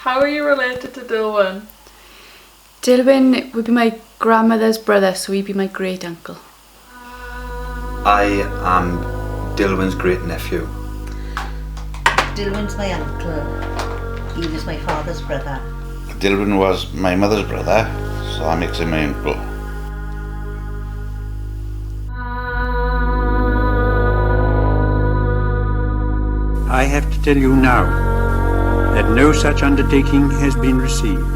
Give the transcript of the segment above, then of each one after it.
How are you related to Dilwyn? Dilwyn would be my grandmother's brother, so he'd be my great uncle. I am Dilwyn's great nephew. Dilwyn's my uncle. He was my father's brother. Dilwyn was my mother's brother, so that makes him my uncle. I have to tell you now that no such undertaking has been received,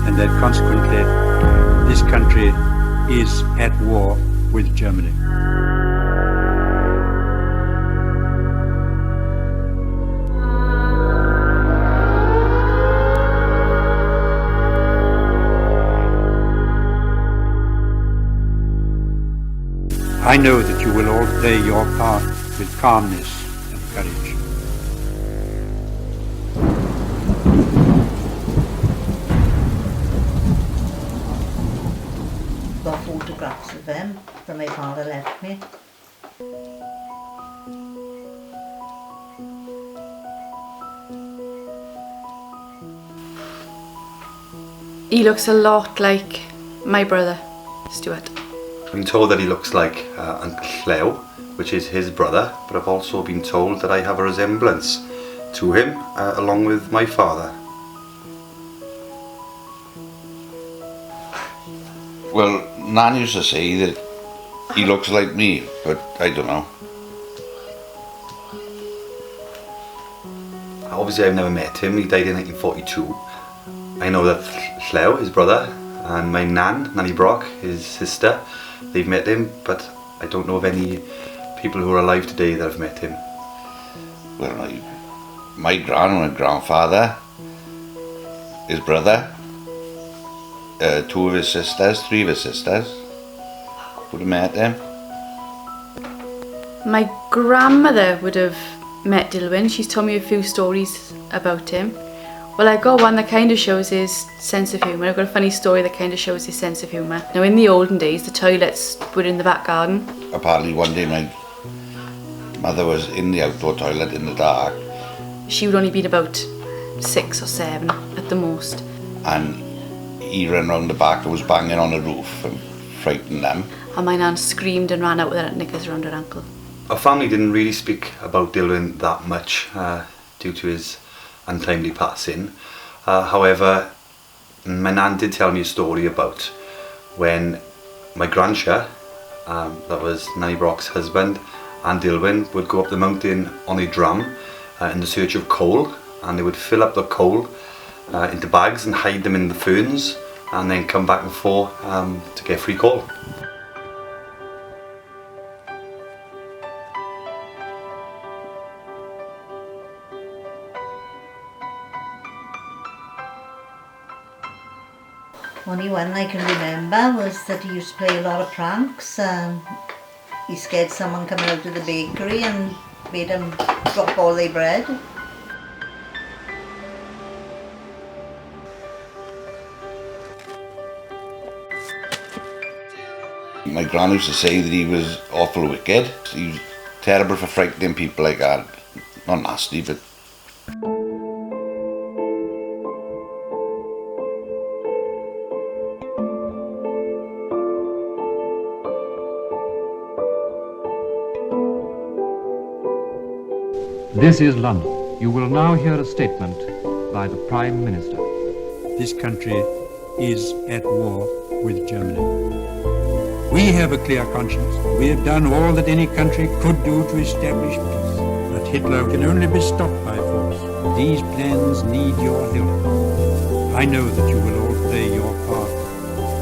and that consequently this country is at war with Germany. I know that you will all play your part with calmness and courage. Got photographs of them that my father left me. He looks a lot like my brother, Stuart. I've been told that he looks like Uncle Llew, which is his brother, but I've also been told that I have a resemblance to him, along with my father. Well, Nan used to say that he looks like me, but I don't know. Obviously I've never met him, he died in 1942. I know that Llew, his brother, and my Nanny Brock, his sister, they've met him, but I don't know of any people who are alive today that have met him. Well, my grandfather, his brother, two of his sisters, three of his sisters would have met him. My grandmother would have met Dilwyn. She's told me a few stories about him. Well, I got one that kind of shows his sense of humour. I've got a funny story that kind of shows his sense of humour. Now, in the olden days, the toilets were in the back garden. Apparently one day my mother was in the outdoor toilet in the dark. She would only been about 6 or 7 at the most. And he ran round the back and was banging on the roof and frightening them. And my nan screamed and ran out with her knickers around her ankle. Our family didn't really speak about Dilwyn that much due to his untimely passing. However, my nan did tell me a story about when my grandcha, that was Nanny Brock's husband, and Dilwyn would go up the mountain on a drum in the search of coal, and they would fill up the coal into bags and hide them in the ferns, and then come back before to get free coal. Only one I can remember was that he used to play a lot of pranks. He scared someone coming out of the bakery and made them drop all their bread. My gran used to say that he was awful wicked. He was terrible for frightening people like that. Not nasty, but... This is London. You will now hear a statement by the Prime Minister. This country is at war with Germany. We have a clear conscience. We have done all that any country could do to establish peace. But Hitler can only be stopped by force. These plans need your help. I know that you will all play your part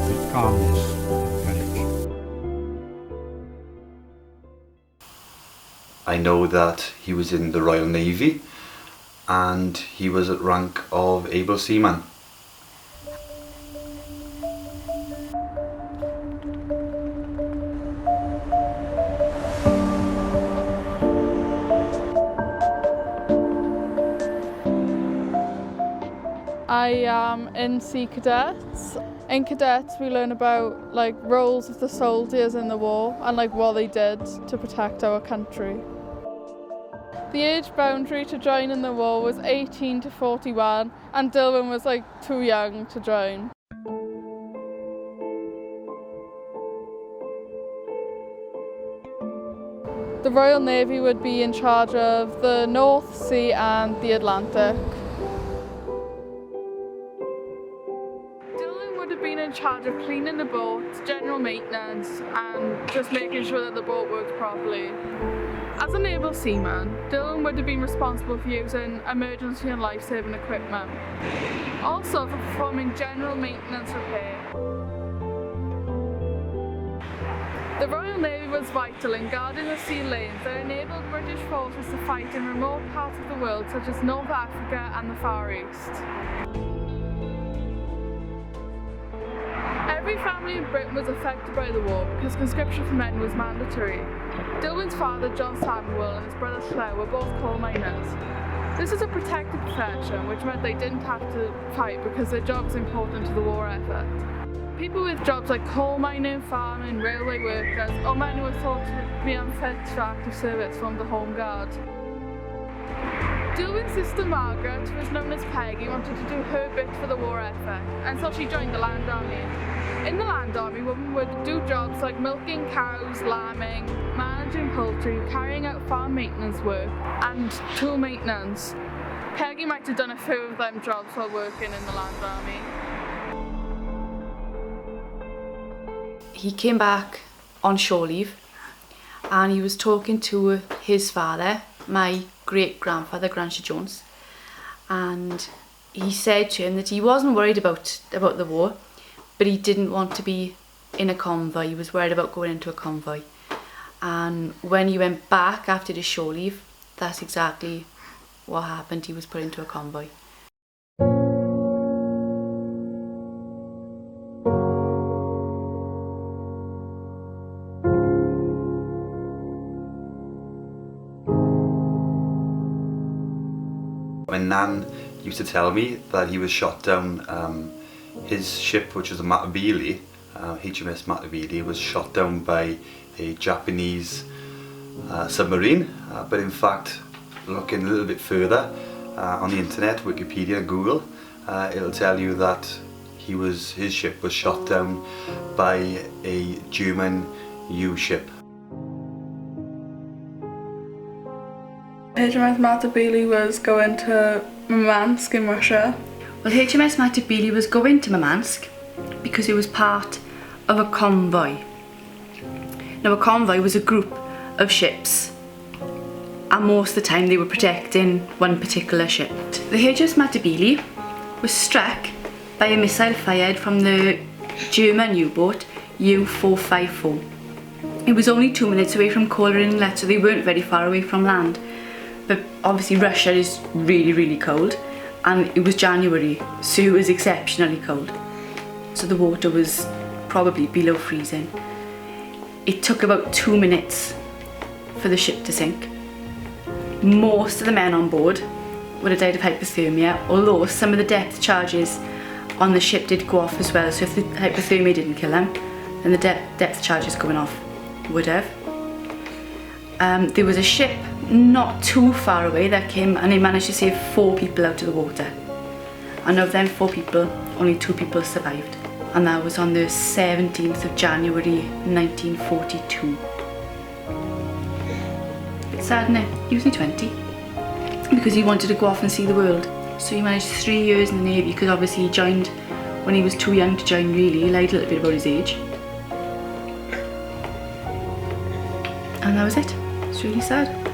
with calmness and courage. I know that he was in the Royal Navy and he was at rank of able seaman. I am in Sea Cadets. In cadets we learn about like roles of the soldiers in the war and like what they did to protect our country. The age boundary to join in the war was 18 to 41, and Dilwyn was too young to join. The Royal Navy would be in charge of the North Sea and the Atlantic. Dilwyn would have been in charge of cleaning the boat, general maintenance, and just making sure that the boat worked properly. As a naval seaman, Dilwyn would have been responsible for using emergency and life-saving equipment, also for performing general maintenance repair. The Royal Navy was vital in guarding the sea lanes that enabled British forces to fight in remote parts of the world such as North Africa and the Far East. Every family in Britain was affected by the war because conscription for men was mandatory. Dilwyn's father, John Samuel, and his brother Slough were both coal miners. This is a protected profession, which meant they didn't have to fight because their job was important to the war effort. People with jobs like coal mining, farming, railway workers, or men who were thought to be unfit for active service formed the Home Guard. Dilwyn's sister Margaret, who was known as Peggy, wanted to do her bit for the war effort, and so she joined the Land Army. In the Land Army, women would do jobs like milking cows, lambing, managing poultry, carrying out farm maintenance work, and tool maintenance. Peggy might have done a few of them jobs while working in the Land Army. He came back on shore leave and he was talking to his father, my great-grandfather, Grandfather Jones, and he said to him that he wasn't worried about the war, but he didn't want to be in a convoy. He was worried about going into a convoy. And when he went back after the shore leave, that's exactly what happened. He was put into a convoy. My nan used to tell me that he was shot down. His ship, which was the Matabele, HMS Matabele, was shot down by a Japanese submarine. But in fact, looking a little bit further on the internet, Wikipedia and Google, it'll tell you that his ship was shot down by a German U-ship. HMS Matabele was going to Murmansk in Russia. Well, HMS Matabele was going to Murmansk because it was part of a convoy. Now, a convoy was a group of ships, and most of the time they were protecting one particular ship. The HMS Matabele was struck by a missile fired from the German U-boat U-454. It was only 2 minutes away from Kola Inlet, so they weren't very far away from land. But obviously Russia is really, really cold, and it was January, so it was exceptionally cold. So the water was probably below freezing. It took about 2 minutes for the ship to sink. Most of the men on board would have died of hypothermia, although some of the depth charges on the ship did go off as well, so if the hypothermia didn't kill them, then the depth charges going off would have. There was a ship not too far away that came and they managed to save 4 people out of the water. And of them 4 people, only 2 people survived. And that was on the 17th of January 1942. Bit sad, isn't it? He was only 20 because he wanted to go off and see the world. So he managed 3 years in the Navy because obviously he joined when he was too young to join really. He lied a little bit about his age. And that was it. It's really sad.